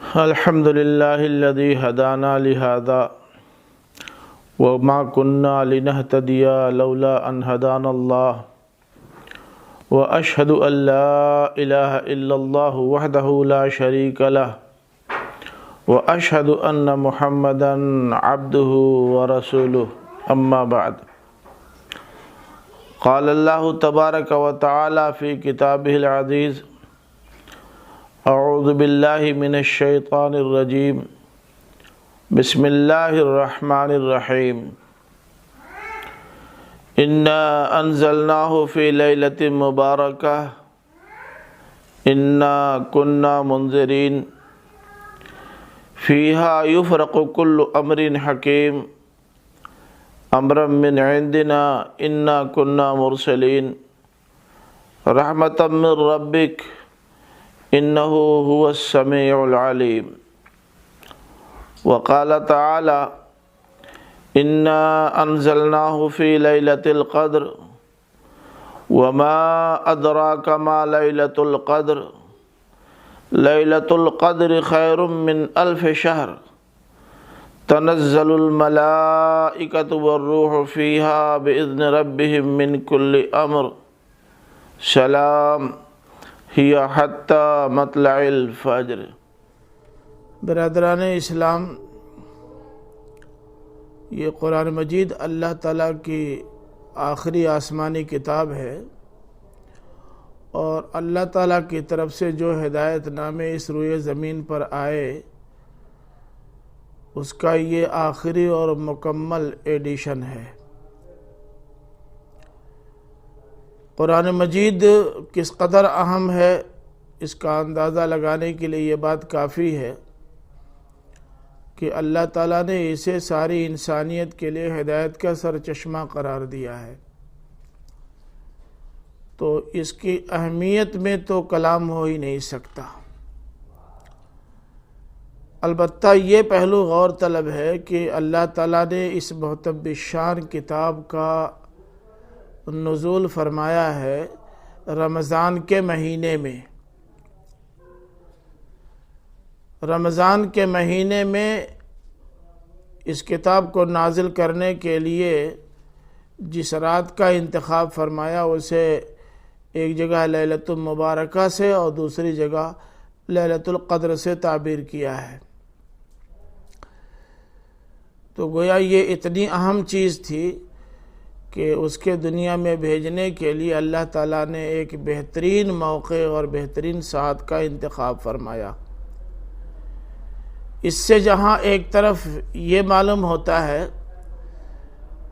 الحمد لله الذي هدانا لهذا وما كنا لنهتدي لولا أن هدانا الله وأشهد أن لا إله إلا الله وحده لا شريك له وأشهد أن محمدا عبده ورسوله أما بعد قال الله تبارك وتعالى في كتابه العزيز اعوذ باللہ من الشیطان الرجیم بسم اللہ الرحمن الرحیم انا انزلناہ فی لیلۃ مبارکہ انا کنا منذرین فیہا یفرق کل امر حکیم امرا من عندنا انا کنا مرسلین رحمتا من ربک انه هو السمیع العلیم وقال تعالی انا انزلناه في ليلة القدر وما ادراک ما ليلة القدر ليلة القدر خیر من الف شہر تنزل الملائکۃ والروح فیہا بإذن ربهم من کل امر سلام ہی حتی مطلع الفجر۔ برادران اسلام، یہ قرآن مجید اللہ تعالیٰ کی آخری آسمانی کتاب ہے، اور اللہ تعالیٰ کی طرف سے جو ہدایت نامے اس روئے زمین پر آئے اس کا یہ آخری اور مکمل ایڈیشن ہے۔ قرآن مجید کس قدر اہم ہے اس کا اندازہ لگانے کے لیے یہ بات کافی ہے کہ اللہ تعالیٰ نے اسے ساری انسانیت کے لیے ہدایت کا سرچشمہ قرار دیا ہے، تو اس کی اہمیت میں تو کلام ہو ہی نہیں سکتا۔ البتہ یہ پہلو غور طلب ہے کہ اللہ تعالیٰ نے اس معتبر شان کتاب کا نزول فرمایا ہے رمضان کے مہینے میں۔ رمضان کے مہینے میں اس کتاب کو نازل کرنے کے لیے جس رات کا انتخاب فرمایا اسے ایک جگہ لیلۃ المبارکہ سے اور دوسری جگہ لیلۃ القدر سے تعبیر کیا ہے۔ تو گویا یہ اتنی اہم چیز تھی کہ اس کے دنیا میں بھیجنے کے لیے اللہ تعالیٰ نے ایک بہترین موقع اور بہترین ساعت کا انتخاب فرمایا۔ اس سے جہاں ایک طرف یہ معلوم ہوتا ہے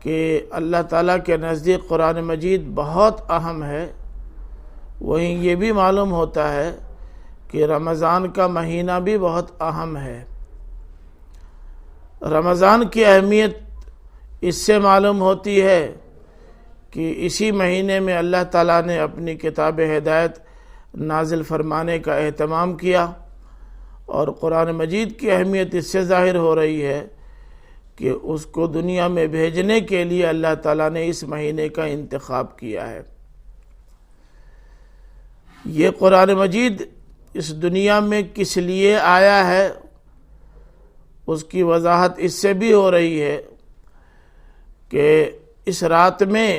کہ اللہ تعالیٰ کے نزدیک قرآن مجید بہت اہم ہے، وہیں یہ بھی معلوم ہوتا ہے کہ رمضان کا مہینہ بھی بہت اہم ہے۔ رمضان کی اہمیت اس سے معلوم ہوتی ہے کہ اسی مہینے میں اللہ تعالیٰ نے اپنی کتاب ہدایت نازل فرمانے کا اہتمام کیا، اور قرآن مجید کی اہمیت اس سے ظاہر ہو رہی ہے کہ اس کو دنیا میں بھیجنے کے لیے اللہ تعالیٰ نے اس مہینے کا انتخاب کیا ہے۔ یہ قرآن مجید اس دنیا میں کس لیے آیا ہے اس کی وضاحت اس سے بھی ہو رہی ہے کہ اس رات میں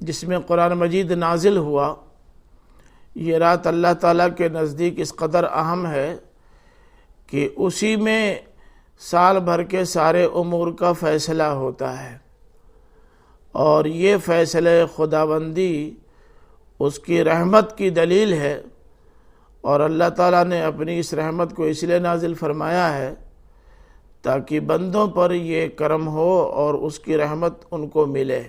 جس میں قرآن مجید نازل ہوا، یہ رات اللہ تعالیٰ کے نزدیک اس قدر اہم ہے کہ اسی میں سال بھر کے سارے امور کا فیصلہ ہوتا ہے، اور یہ فیصلہ خداوندی اس کی رحمت کی دلیل ہے، اور اللہ تعالیٰ نے اپنی اس رحمت کو اس لیے نازل فرمایا ہے تاکہ بندوں پر یہ کرم ہو اور اس کی رحمت ان کو ملے۔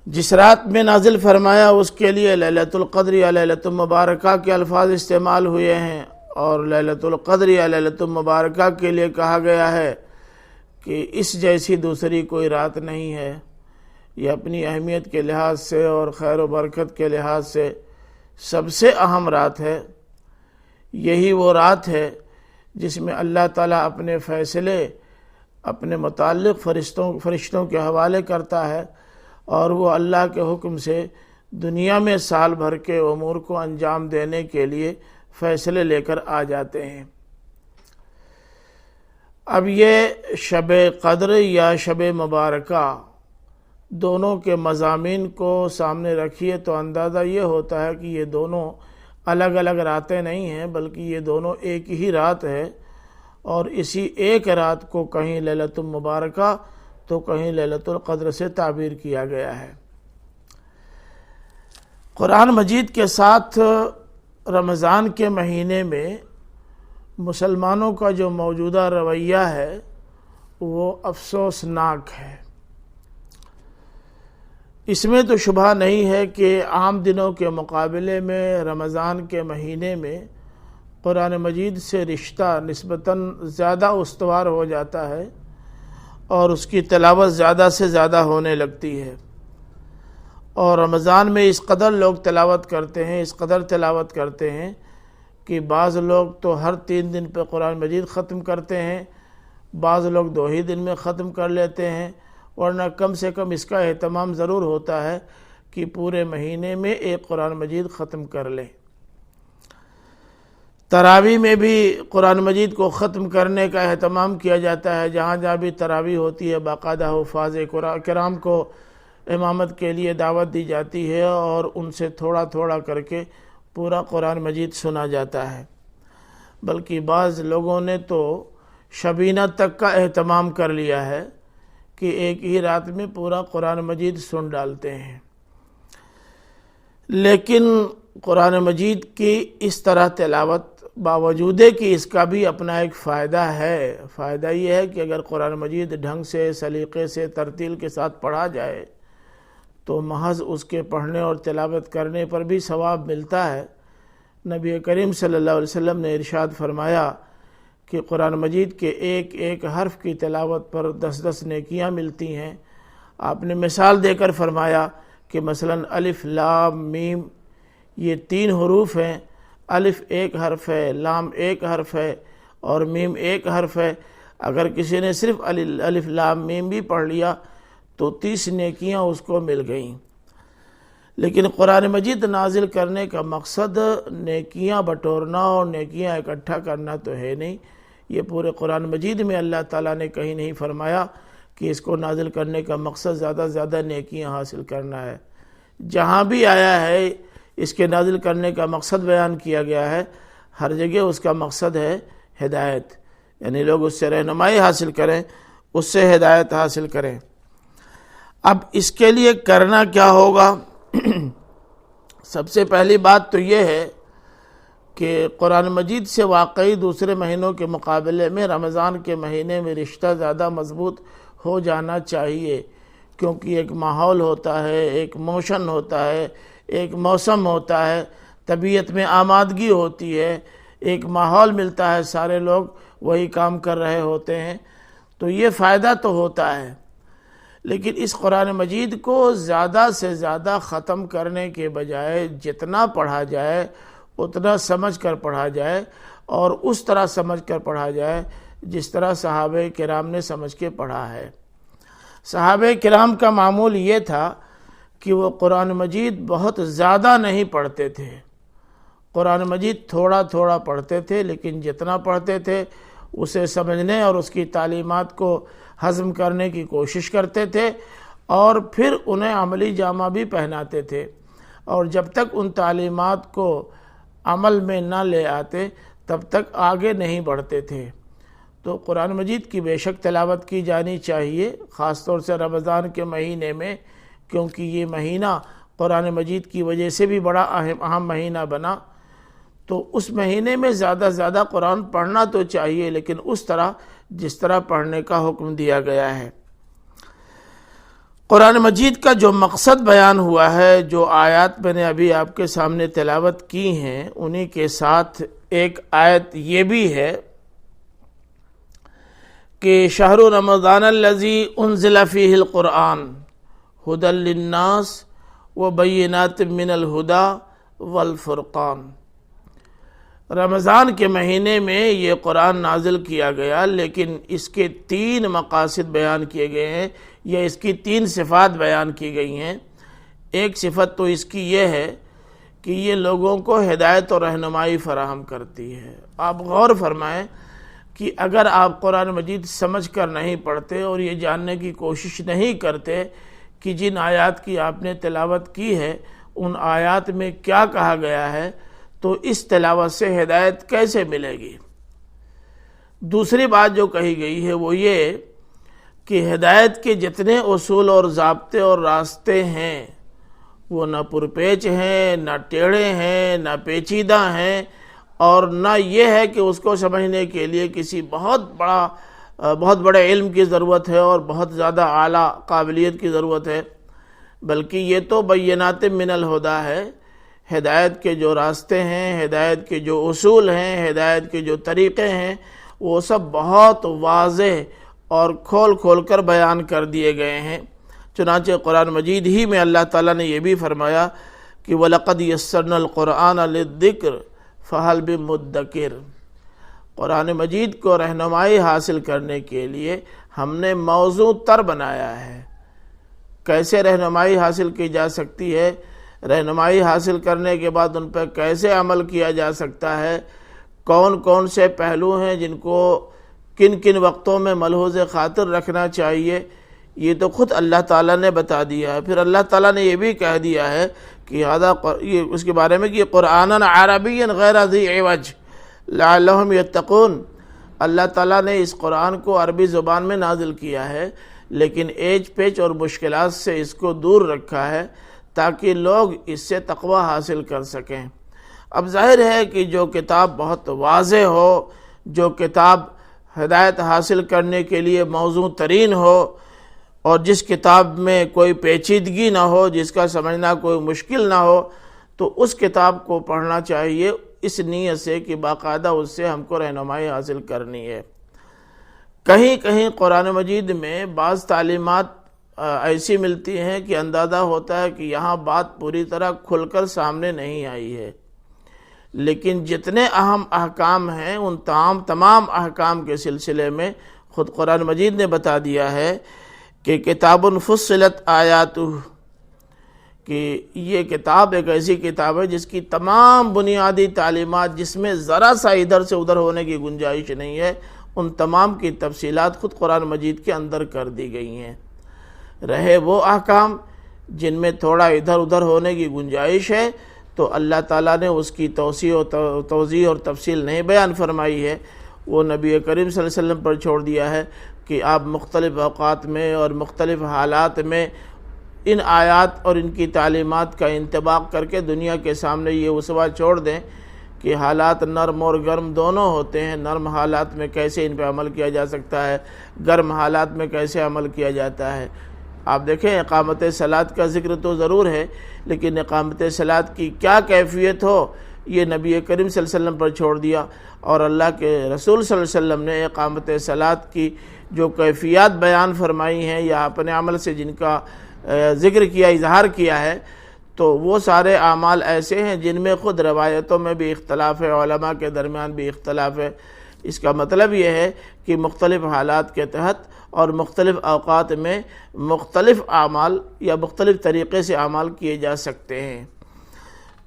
جس رات میں نازل فرمایا اس کے لیے لیلۃ القدر یا لیلۃ المبارکہ کے الفاظ استعمال ہوئے ہیں، اور لیلۃ القدر یا لیلۃ المبارکہ کے لیے کہا گیا ہے کہ اس جیسی دوسری کوئی رات نہیں ہے۔ یہ اپنی اہمیت کے لحاظ سے اور خیر و برکت کے لحاظ سے سب سے اہم رات ہے۔ یہی وہ رات ہے جس میں اللہ تعالیٰ اپنے فیصلے اپنے متعلق فرشتوں کے حوالے کرتا ہے، اور وہ اللہ کے حکم سے دنیا میں سال بھر کے امور کو انجام دینے کے لیے فیصلے لے کر آ جاتے ہیں۔ اب یہ شب قدر یا شب مبارکہ دونوں کے مضامین کو سامنے رکھیے تو اندازہ یہ ہوتا ہے کہ یہ دونوں الگ الگ راتیں نہیں ہیں، بلکہ یہ دونوں ایک ہی رات ہے، اور اسی ایک رات کو کہیں لیلۃ المبارکہ تو کہیں لیلۃ القدر سے تعبیر کیا گیا ہے۔ قرآن مجید کے ساتھ رمضان کے مہینے میں مسلمانوں کا جو موجودہ رویہ ہے وہ افسوسناک ہے۔ اس میں تو شبہ نہیں ہے کہ عام دنوں کے مقابلے میں رمضان کے مہینے میں قرآن مجید سے رشتہ نسبتاً زیادہ استوار ہو جاتا ہے اور اس کی تلاوت زیادہ سے زیادہ ہونے لگتی ہے، اور رمضان میں اس قدر لوگ تلاوت کرتے ہیں، اس قدر تلاوت کرتے ہیں کہ بعض لوگ تو ہر 3 دن پہ قرآن مجید ختم کرتے ہیں، بعض لوگ 2 ہی دن میں ختم کر لیتے ہیں، ورنہ کم سے کم اس کا اہتمام ضرور ہوتا ہے کہ پورے مہینے میں ایک قرآن مجید ختم کر لیں۔ تراویح میں بھی قرآن مجید کو ختم کرنے کا اہتمام کیا جاتا ہے، جہاں جہاں بھی تراویح ہوتی ہے باقاعدہ حفاظ کرام کو امامت کے لیے دعوت دی جاتی ہے اور ان سے تھوڑا تھوڑا کر کے پورا قرآن مجید سنا جاتا ہے، بلکہ بعض لوگوں نے تو شبینہ تک کا اہتمام کر لیا ہے کہ ایک ہی رات میں پورا قرآن مجید سن ڈالتے ہیں۔ لیکن قرآن مجید کی اس طرح تلاوت باوجود کہ اس کا بھی اپنا ایک فائدہ ہے، فائدہ یہ ہے کہ اگر قرآن مجید ڈھنگ سے، سلیقے سے، ترتیل کے ساتھ پڑھا جائے تو محض اس کے پڑھنے اور تلاوت کرنے پر بھی ثواب ملتا ہے۔ نبی کریم صلی اللہ علیہ وسلم نے ارشاد فرمایا کہ قرآن مجید کے ایک ایک حرف کی تلاوت پر 10 نیکیاں ملتی ہیں۔ آپ نے مثال دے کر فرمایا کہ مثلا الف لام میم یہ 3 حروف ہیں، الف ایک حرف ہے، لام ایک حرف ہے اور میم ایک حرف ہے۔ اگر کسی نے صرف الف لام میم بھی پڑھ لیا تو 30 نیکیاں اس کو مل گئیں۔ لیکن قرآن مجید نازل کرنے کا مقصد نیکیاں بٹورنا اور نیکیاں اکٹھا کرنا تو ہے نہیں۔ یہ پورے قرآن مجید میں اللہ تعالیٰ نے کہیں نہیں فرمایا کہ اس کو نازل کرنے کا مقصد زیادہ سے زیادہ نیکیاں حاصل کرنا ہے۔ جہاں بھی آیا ہے اس کے نازل کرنے کا مقصد بیان کیا گیا ہے، ہر جگہ اس کا مقصد ہے ہدایت، یعنی لوگ اس سے رہنمائی حاصل کریں، اس سے ہدایت حاصل کریں۔ اب اس کے لیے کرنا کیا ہوگا؟ سب سے پہلی بات تو یہ ہے کہ قرآن مجید سے واقعی دوسرے مہینوں کے مقابلے میں رمضان کے مہینے میں رشتہ زیادہ مضبوط ہو جانا چاہیے، کیونکہ ایک ماحول ہوتا ہے، ایک موشن ہوتا ہے، ایک موسم ہوتا ہے، طبیعت میں آمادگی ہوتی ہے، ایک ماحول ملتا ہے، سارے لوگ وہی کام کر رہے ہوتے ہیں، تو یہ فائدہ تو ہوتا ہے۔ لیکن اس قرآن مجید کو زیادہ سے زیادہ ختم کرنے کے بجائے جتنا پڑھا جائے اتنا سمجھ کر پڑھا جائے، اور اس طرح سمجھ کر پڑھا جائے جس طرح صحابہ کرام نے سمجھ کے پڑھا ہے۔ صحابہ کرام کا معمول یہ تھا کہ وہ قرآن مجید بہت زیادہ نہیں پڑھتے تھے، قرآن مجید تھوڑا تھوڑا پڑھتے تھے، لیکن جتنا پڑھتے تھے اسے سمجھنے اور اس کی تعلیمات کو ہضم کرنے کی کوشش کرتے تھے، اور پھر انہیں عملی جامہ بھی پہناتے تھے، اور جب تک ان تعلیمات کو عمل میں نہ لے آتے تب تک آگے نہیں بڑھتے تھے۔ تو قرآن مجید کی بے شک تلاوت کی جانی چاہیے، خاص طور سے رمضان کے مہینے میں، کیونکہ یہ مہینہ قرآن مجید کی وجہ سے بھی بڑا اہم مہینہ بنا۔ تو اس مہینے میں زیادہ سے زیادہ قرآن پڑھنا تو چاہیے، لیکن اس طرح جس طرح پڑھنے کا حکم دیا گیا ہے۔ قرآن مجید کا جو مقصد بیان ہوا ہے، جو آیات میں نے ابھی آپ کے سامنے تلاوت کی ہیں، انہی کے ساتھ ایک آیت یہ بھی ہے کہ شہر رمضان الذی انزل فیہ القرآن ھدی للناس وبینات من الھدی والفرقان۔ رمضان کے مہینے میں یہ قرآن نازل کیا گیا، لیکن اس کے 3 مقاصد بیان کیے گئے ہیں، یا اس کی 3 صفات بیان کی گئی ہیں۔ ایک صفت تو اس کی یہ ہے کہ یہ لوگوں کو ہدایت اور رہنمائی فراہم کرتی ہے۔ آپ غور فرمائیں کہ اگر آپ قرآن مجید سمجھ کر نہیں پڑھتے اور یہ جاننے کی کوشش نہیں کرتے کہ جن آیات کی آپ نے تلاوت کی ہے ان آیات میں کیا کہا گیا ہے، تو اس تلاوت سے ہدایت کیسے ملے گی؟ دوسری بات جو کہی گئی ہے وہ یہ کہ ہدایت کے جتنے اصول اور ضابطے اور راستے ہیں وہ نہ پرپیچ ہیں، نہ ٹیڑھے ہیں، نہ پیچیدہ ہیں، اور نہ یہ ہے کہ اس کو سمجھنے کے لیے کسی بہت بڑے علم کی ضرورت ہے اور بہت زیادہ اعلیٰ قابلیت کی ضرورت ہے، بلکہ یہ تو بینات من الہدیٰ ہے۔ ہدایت کے جو راستے ہیں، ہدایت کے جو اصول ہیں، ہدایت کے جو طریقے ہیں، وہ سب بہت واضح اور کھول کھول کر بیان کر دیے گئے ہیں۔ چنانچہ قرآن مجید ہی میں اللہ تعالیٰ نے یہ بھی فرمایا کہ وَلَقَدْ يَسَّرْنَا الْقُرْآنَ لِلذِّكْرِ فَهَلْ مِن قرآن مجید کو رہنمائی حاصل کرنے کے لیے ہم نے موضوع تر بنایا ہے۔ کیسے رہنمائی حاصل کی جا سکتی ہے، رہنمائی حاصل کرنے کے بعد ان پر کیسے عمل کیا جا سکتا ہے، کون کون سے پہلو ہیں جن کو کن کن وقتوں میں ملحوظ خاطر رکھنا چاہیے، یہ تو خود اللہ تعالیٰ نے بتا دیا ہے۔ پھر اللہ تعالیٰ نے یہ بھی کہہ دیا ہے کہ اس کے بارے میں کہ قرآنًا عربیًا غیر ذی عوج لعلہم یتقون، اللہ تعالیٰ نے اس قرآن کو عربی زبان میں نازل کیا ہے، لیکن ایج پیچ اور مشکلات سے اس کو دور رکھا ہے تاکہ لوگ اس سے تقوی حاصل کر سکیں۔ اب ظاہر ہے کہ جو کتاب بہت واضح ہو، جو کتاب ہدایت حاصل کرنے کے لیے موزوں ترین ہو، اور جس کتاب میں کوئی پیچیدگی نہ ہو، جس کا سمجھنا کوئی مشکل نہ ہو، تو اس کتاب کو پڑھنا چاہیے اس نیت سے کہ باقاعدہ اس سے ہم کو رہنمائی حاصل کرنی ہے۔ کہیں کہیں قرآن مجید میں بعض تعلیمات ایسی ملتی ہیں کہ اندازہ ہوتا ہے کہ یہاں بات پوری طرح کھل کر سامنے نہیں آئی ہے، لیکن جتنے اہم احکام ہیں ان تمام احکام کے سلسلے میں خود قرآن مجید نے بتا دیا ہے کہ کتاب فصلت آیاتہ، کہ یہ کتاب ایک ایسی کتاب ہے جس کی تمام بنیادی تعلیمات، جس میں ذرا سا ادھر سے ادھر ہونے کی گنجائش نہیں ہے، ان تمام کی تفصیلات خود قرآن مجید کے اندر کر دی گئی ہیں۔ رہے وہ احکام جن میں تھوڑا ادھر ادھر ہونے کی گنجائش ہے تو اللہ تعالیٰ نے اس کی توضیح اور تفصیل نہیں بیان فرمائی ہے، وہ نبی کریم صلی اللہ علیہ وسلم پر چھوڑ دیا ہے کہ آپ مختلف اوقات میں اور مختلف حالات میں ان آیات اور ان کی تعلیمات کا انطباق کر کے دنیا کے سامنے یہ اسوہ چھوڑ دیں کہ حالات نرم اور گرم دونوں ہوتے ہیں، نرم حالات میں کیسے ان پہ عمل کیا جا سکتا ہے، گرم حالات میں کیسے عمل کیا جاتا ہے۔ آپ دیکھیں اقامت صلاۃ کا ذکر تو ضرور ہے، لیکن اقامت صلاۃ کی کیا کیفیت ہو یہ نبی کریم صلی اللہ علیہ وسلم پر چھوڑ دیا، اور اللہ کے رسول صلی اللہ علیہ وسلم نے اقامت صلاۃ کی جو کیفیات بیان فرمائی ہیں یا اپنے عمل سے جن کا ذکر کیا، اظہار کیا ہے، تو وہ سارے اعمال ایسے ہیں جن میں خود روایتوں میں بھی اختلاف ہے، علماء کے درمیان بھی اختلاف ہے۔ اس کا مطلب یہ ہے کہ مختلف حالات کے تحت اور مختلف اوقات میں مختلف اعمال یا مختلف طریقے سے اعمال کیے جا سکتے ہیں۔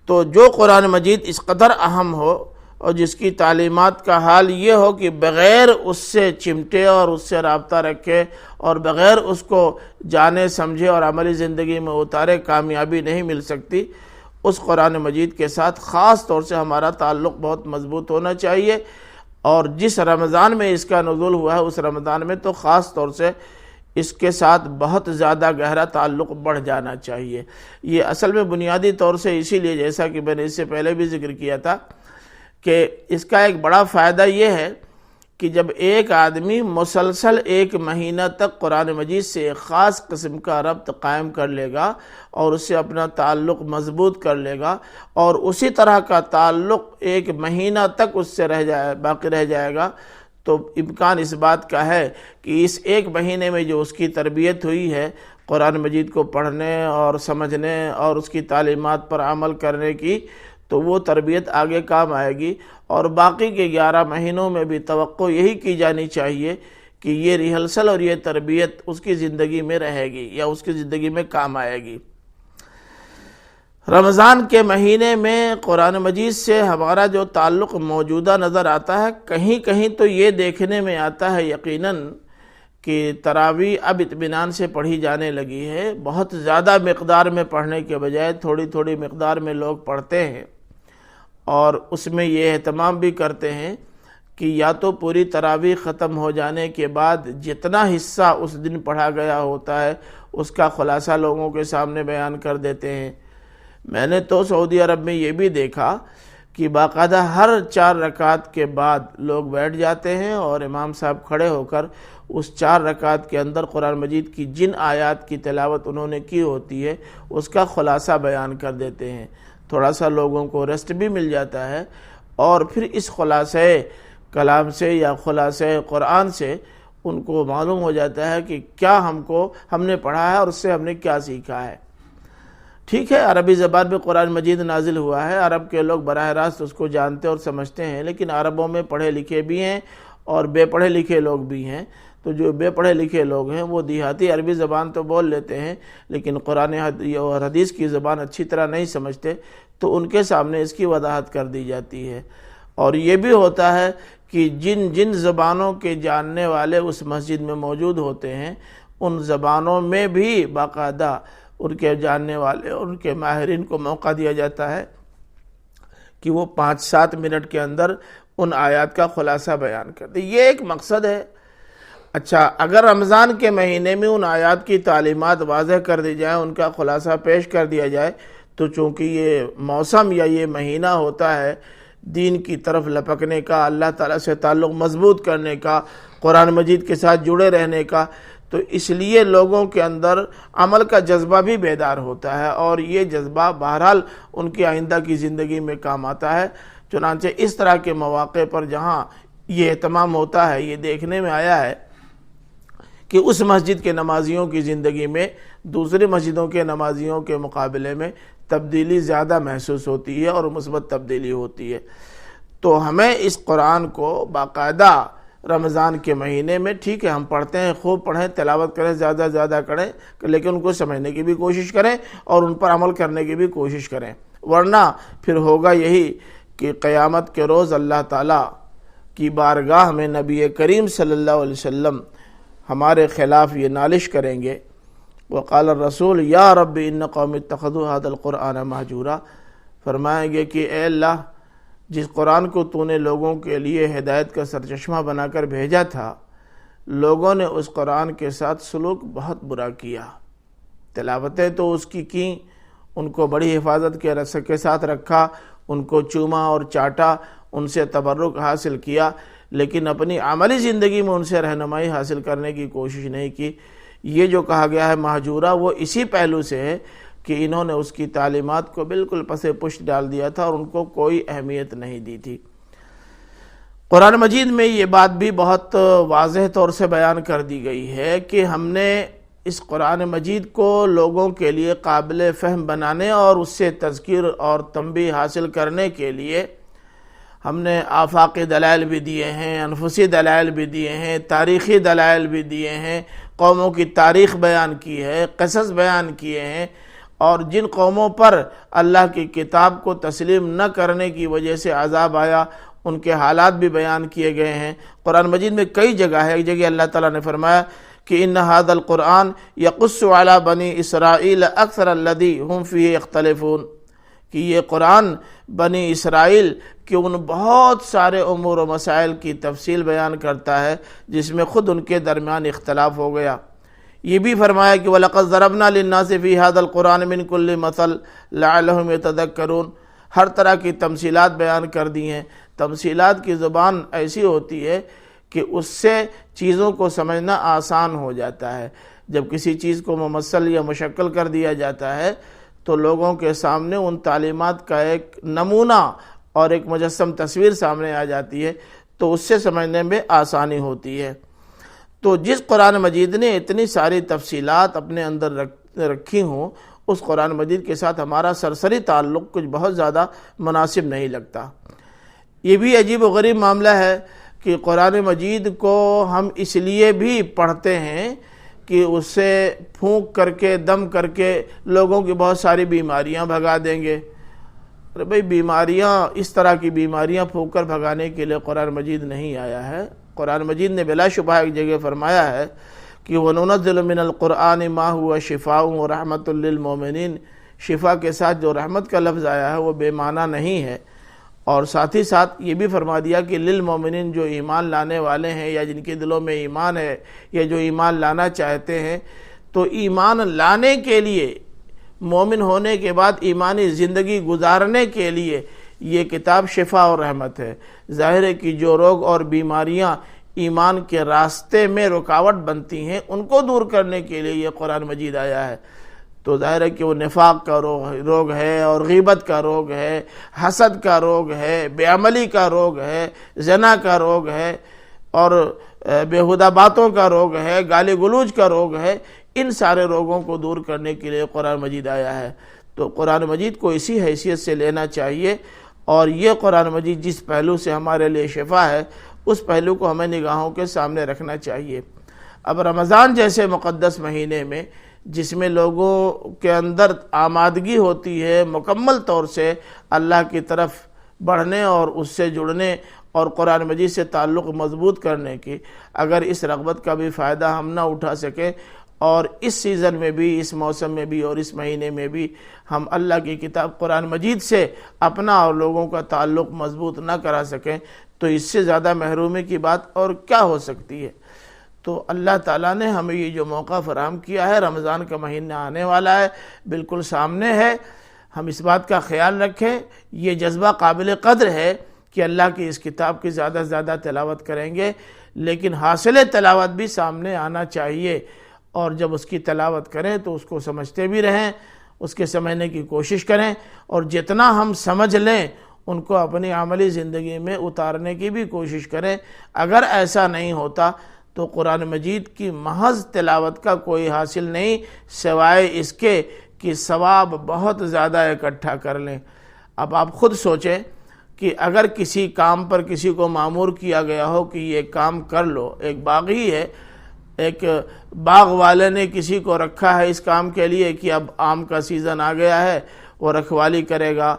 تو جو قرآن مجید اس قدر اہم ہو اور جس کی تعلیمات کا حال یہ ہو کہ بغیر اس سے چمٹے اور اس سے رابطہ رکھے اور بغیر اس کو جانے سمجھے اور عملی زندگی میں اتارے کامیابی نہیں مل سکتی، اس قرآن مجید کے ساتھ خاص طور سے ہمارا تعلق بہت مضبوط ہونا چاہیے، اور جس رمضان میں اس کا نزول ہوا ہے اس رمضان میں تو خاص طور سے اس کے ساتھ بہت زیادہ گہرا تعلق بڑھ جانا چاہیے۔ یہ اصل میں بنیادی طور سے اسی لیے، جیسا کہ میں نے اس سے پہلے بھی ذکر کیا تھا، کہ اس کا ایک بڑا فائدہ یہ ہے کہ جب ایک آدمی مسلسل 1 مہینہ تک قرآن مجید سے ایک خاص قسم کا ربط قائم کر لے گا اور اس سے اپنا تعلق مضبوط کر لے گا، اور اسی طرح کا تعلق 1 مہینہ تک اس سے باقی رہ جائے گا، تو امکان اس بات کا ہے کہ اس 1 مہینے میں جو اس کی تربیت ہوئی ہے قرآن مجید کو پڑھنے اور سمجھنے اور اس کی تعلیمات پر عمل کرنے کی، تو وہ تربیت آگے کام آئے گی، اور باقی کے 11 مہینوں میں بھی توقع یہی کی جانی چاہیے کہ یہ ریہرسل اور یہ تربیت اس کی زندگی میں رہے گی یا اس کی زندگی میں کام آئے گی۔ رمضان کے مہینے میں قرآن مجید سے ہمارا جو تعلق موجودہ نظر آتا ہے، کہیں کہیں تو یہ دیکھنے میں آتا ہے یقیناً کہ تراویح اب اطمینان سے پڑھی جانے لگی ہے۔ بہت زیادہ مقدار میں پڑھنے کے بجائے تھوڑی تھوڑی مقدار میں لوگ پڑھتے ہیں، اور اس میں یہ اہتمام بھی کرتے ہیں کہ یا تو پوری تراویح ختم ہو جانے کے بعد جتنا حصہ اس دن پڑھا گیا ہوتا ہے اس کا خلاصہ لوگوں کے سامنے بیان کر دیتے ہیں۔ میں نے تو سعودی عرب میں یہ بھی دیکھا کہ باقاعدہ ہر 4 رکعت کے بعد لوگ بیٹھ جاتے ہیں اور امام صاحب کھڑے ہو کر اس 4 رکعت کے اندر قرآن مجید کی جن آیات کی تلاوت انہوں نے کی ہوتی ہے اس کا خلاصہ بیان کر دیتے ہیں۔ تھوڑا سا لوگوں کو ریسٹ بھی مل جاتا ہے، اور پھر اس خلاصے کلام سے یا خلاصے قرآن سے ان کو معلوم ہو جاتا ہے کہ کیا ہم نے پڑھا ہے اور اس سے ہم نے کیا سیکھا ہے۔ ٹھیک ہے، عربی زبان میں قرآن مجید نازل ہوا ہے، عرب کے لوگ براہ راست اس کو جانتے اور سمجھتے ہیں، لیکن عربوں میں پڑھے لکھے بھی ہیں اور بے پڑھے لکھے لوگ بھی ہیں۔ تو جو بے پڑھے لکھے لوگ ہیں وہ دیہاتی عربی زبان تو بول لیتے ہیں، لیکن قرآن اور حدیث کی زبان اچھی طرح نہیں سمجھتے، تو ان کے سامنے اس کی وضاحت کر دی جاتی ہے۔ اور یہ بھی ہوتا ہے کہ جن زبانوں کے جاننے والے اس مسجد میں موجود ہوتے ہیں، ان زبانوں میں بھی باقاعدہ ان کے جاننے والے اور ان کے ماہرین کو موقع دیا جاتا ہے کہ وہ 5-7 منٹ کے اندر ان آیات کا خلاصہ بیان کر دیں۔ یہ ایک مقصد ہے۔ اچھا، اگر رمضان کے مہینے میں ان آیات کی تعلیمات واضح کر دی جائیں، ان کا خلاصہ پیش کر دیا جائے، تو چونکہ یہ موسم یا یہ مہینہ ہوتا ہے دین کی طرف لپکنے کا، اللہ تعالیٰ سے تعلق مضبوط کرنے کا، قرآن مجید کے ساتھ جڑے رہنے کا، تو اس لیے لوگوں کے اندر عمل کا جذبہ بھی بیدار ہوتا ہے، اور یہ جذبہ بہرحال ان کی آئندہ کی زندگی میں کام آتا ہے۔ چنانچہ اس طرح کے مواقع پر جہاں یہ اہتمام ہوتا ہے، یہ دیکھنے میں آیا ہے کہ اس مسجد کے نمازیوں کی زندگی میں دوسری مسجدوں کے نمازیوں کے مقابلے میں تبدیلی زیادہ محسوس ہوتی ہے اور مثبت تبدیلی ہوتی ہے۔ تو ہمیں اس قرآن کو باقاعدہ رمضان کے مہینے میں، ٹھیک ہے ہم پڑھتے ہیں، خوب پڑھیں، تلاوت کریں، زیادہ زیادہ کریں، لیکن ان کو سمجھنے کی بھی کوشش کریں اور ان پر عمل کرنے کی بھی کوشش کریں، ورنہ پھر ہوگا یہی کہ قیامت کے روز اللہ تعالیٰ کی بارگاہ میں نبی کریم صلی اللہ علیہ وسلم ہمارے خلاف یہ نالش کریں گے، وقال الرسول یا رب ان قوم اتخذوا هذا القرآن مہجورا، فرمائیں گے کہ اے اللہ، جس قرآن کو تو نے لوگوں کے لیے ہدایت کا سرچشمہ بنا کر بھیجا تھا، لوگوں نے اس قرآن کے ساتھ سلوک بہت برا کیا، تلاوتیں تو اس کی ان کو بڑی حفاظت کے ساتھ رکھا، ان کو چوما اور چاٹا، ان سے تبرک حاصل کیا، لیکن اپنی عملی زندگی میں ان سے رہنمائی حاصل کرنے کی کوشش نہیں کی۔ یہ جو کہا گیا ہے مہجورہ، وہ اسی پہلو سے ہے کہ انہوں نے اس کی تعلیمات کو بالکل پس پشت ڈال دیا تھا اور ان کو کوئی اہمیت نہیں دی تھی۔ قرآن مجید میں یہ بات بھی بہت واضح طور سے بیان کر دی گئی ہے کہ ہم نے اس قرآن مجید کو لوگوں کے لیے قابل فہم بنانے اور اس سے تذکیر اور تنبیہ حاصل کرنے کے لیے ہم نے آفاقی دلائل بھی دیے ہیں، انفسی دلائل بھی دیے ہیں، تاریخی دلائل بھی دیے ہیں، قوموں کی تاریخ بیان کی ہے، قصص بیان کیے ہیں، اور جن قوموں پر اللہ کی کتاب کو تسلیم نہ کرنے کی وجہ سے عذاب آیا ان کے حالات بھی بیان کیے گئے ہیں۔ قرآن مجید میں کئی جگہ ہے، ایک جگہ اللہ تعالیٰ نے فرمایا کہ ان ھذا القرآن یقص علی بنی اسرائیل اکثر الذی ھم فیہ یختلفون، کہ یہ قرآن بنی اسرائیل کے ان بہت سارے امور و مسائل کی تفصیل بیان کرتا ہے جس میں خود ان کے درمیان اختلاف ہو گیا۔ یہ بھی فرمایا کہ وَلَقَدْ ضَرَبْنَا لِلنَّاسِ فِي هَذَا الْقُرْآنِ مِنْ كُلِّ مَثَلٍ لَعَلَّهُمْ يَتَذَكَّرُونَ، ہر طرح کی تمثیلات بیان کر دی ہیں۔ تمثیلات کی زبان ایسی ہوتی ہے کہ اس سے چیزوں کو سمجھنا آسان ہو جاتا ہے۔ جب کسی چیز کو ممثل یا مشکل کر دیا جاتا ہے تو لوگوں کے سامنے ان تعلیمات کا ایک نمونہ اور ایک مجسم تصویر سامنے آ جاتی ہے، تو اس سے سمجھنے میں آسانی ہوتی ہے۔ تو جس قرآن مجید نے اتنی ساری تفصیلات اپنے اندر رکھی ہوں، اس قرآن مجید کے ساتھ ہمارا سرسری تعلق کچھ بہت زیادہ مناسب نہیں لگتا۔ یہ بھی عجیب و غریب معاملہ ہے کہ قرآن مجید کو ہم اس لیے بھی پڑھتے ہیں کہ اس سے پھونک کر کے دم کر کے لوگوں کی بہت ساری بیماریاں بھگا دیں گے۔ ارے بھئی بیماریاں، اس طرح کی بیماریاں پھونک کر بھگانے کے لیے قرآن مجید نہیں آیا ہے۔ قرآن مجید نے بلا شبہ ایک جگہ فرمایا ہے کہ وَنُنَزِّلُ مِنَ الْقُرْآنِ مَا هُوَ شِفَاءٌ وَرَحْمَةٌ لِّلْمُؤْمِنِينَ، شفا کے ساتھ جو رحمت کا لفظ آیا ہے وہ بے معنی نہیں ہے، اور ساتھ ہی ساتھ یہ بھی فرما دیا کہ للمومنین، جو ایمان لانے والے ہیں یا جن کے دلوں میں ایمان ہے یا جو ایمان لانا چاہتے ہیں، تو ایمان لانے کے لیے، مومن ہونے کے بعد ایمانی زندگی گزارنے کے لیے یہ کتاب شفا اور رحمت ہے۔ ظاہر ہے کہ جو روگ اور بیماریاں ایمان کے راستے میں رکاوٹ بنتی ہیں ان کو دور کرنے کے لیے یہ قرآن مجید آیا ہے۔ تو ظاہر ہے کہ وہ نفاق کا روگ ہے، اور غیبت کا روگ ہے، حسد کا روگ ہے، بے عملی کا روگ ہے، زنا کا روگ ہے، اور بیہودہ باتوں کا روگ ہے، گالی گلوچ کا روگ ہے۔ ان سارے روگوں کو دور کرنے کے لیے قرآن مجید آیا ہے۔ تو قرآن مجید کو اسی حیثیت سے لینا چاہیے، اور یہ قرآن مجید جس پہلو سے ہمارے لیے شفا ہے اس پہلو کو ہمیں نگاہوں کے سامنے رکھنا چاہیے۔ اب رمضان جیسے مقدس مہینے میں، جس میں لوگوں کے اندر آمادگی ہوتی ہے مکمل طور سے اللہ کی طرف بڑھنے اور اس سے جڑنے اور قرآن مجید سے تعلق مضبوط کرنے کی، اگر اس رغبت کا بھی فائدہ ہم نہ اٹھا سکیں، اور اس سیزن میں بھی، اس موسم میں بھی، اور اس مہینے میں بھی ہم اللہ کی کتاب قرآن مجید سے اپنا اور لوگوں کا تعلق مضبوط نہ کرا سکیں، تو اس سے زیادہ محرومی کی بات اور کیا ہو سکتی ہے۔ تو اللہ تعالیٰ نے ہمیں یہ جو موقع فراہم کیا ہے، رمضان کا مہینہ آنے والا ہے، بالکل سامنے ہے، ہم اس بات کا خیال رکھیں۔ یہ جذبہ قابل قدر ہے کہ اللہ کی اس کتاب کی زیادہ سے زیادہ تلاوت کریں گے، لیکن حاصل تلاوت بھی سامنے آنا چاہیے، اور جب اس کی تلاوت کریں تو اس کو سمجھتے بھی رہیں، اس کے سمجھنے کی کوشش کریں، اور جتنا ہم سمجھ لیں ان کو اپنی عملی زندگی میں اتارنے کی بھی کوشش کریں۔ اگر ایسا نہیں ہوتا تو قرآن مجید کی محض تلاوت کا کوئی حاصل نہیں، سوائے اس کے کہ ثواب بہت زیادہ اکٹھا کر لیں۔ اب آپ خود سوچیں کہ اگر کسی کام پر کسی کو مامور کیا گیا ہو کہ یہ کام کر لو، ایک باغی ہے، ایک باغ والے نے کسی کو رکھا ہے اس کام کے لیے کہ اب آم کا سیزن آ گیا ہے، وہ رکھوالی کرے گا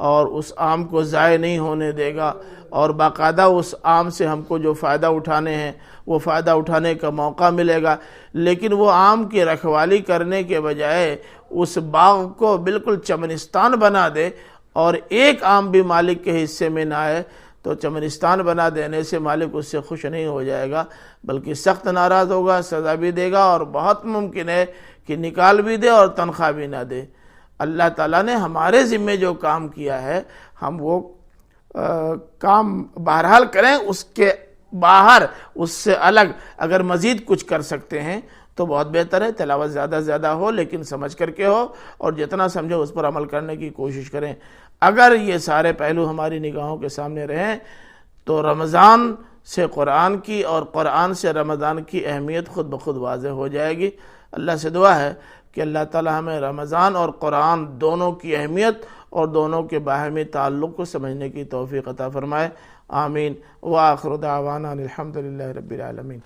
اور اس آم کو ضائع نہیں ہونے دے گا، اور باقاعدہ اس آم سے ہم کو جو فائدہ اٹھانے ہیں وہ فائدہ اٹھانے کا موقع ملے گا، لیکن وہ آم کی رکھوالی کرنے کے بجائے اس باغ کو بالکل چمنستان بنا دے اور ایک آم بھی مالک کے حصے میں نہ آئے، تو چمنستان بنا دینے سے مالک اس سے خوش نہیں ہو جائے گا، بلکہ سخت ناراض ہوگا، سزا بھی دے گا، اور بہت ممکن ہے کہ نکال بھی دے اور تنخواہ بھی نہ دے۔ اللہ تعالیٰ نے ہمارے ذمے جو کام کیا ہے، ہم وہ کام بہرحال کریں، اس کے باہر، اس سے الگ اگر مزید کچھ کر سکتے ہیں تو بہت بہتر ہے۔ تلاوت زیادہ سے زیادہ ہو، لیکن سمجھ کر کے ہو، اور جتنا سمجھو اس پر عمل کرنے کی کوشش کریں۔ اگر یہ سارے پہلو ہماری نگاہوں کے سامنے رہیں تو رمضان سے قرآن کی اور قرآن سے رمضان کی اہمیت خود بخود واضح ہو جائے گی۔ اللہ سے دعا ہے کہ اللہ تعالی ہمیں رمضان اور قرآن دونوں کی اہمیت اور دونوں کے باہمی تعلق کو سمجھنے کی توفیق عطا فرمائے۔ آمین۔ وآخر دعوانا الحمدللہ رب العالمین۔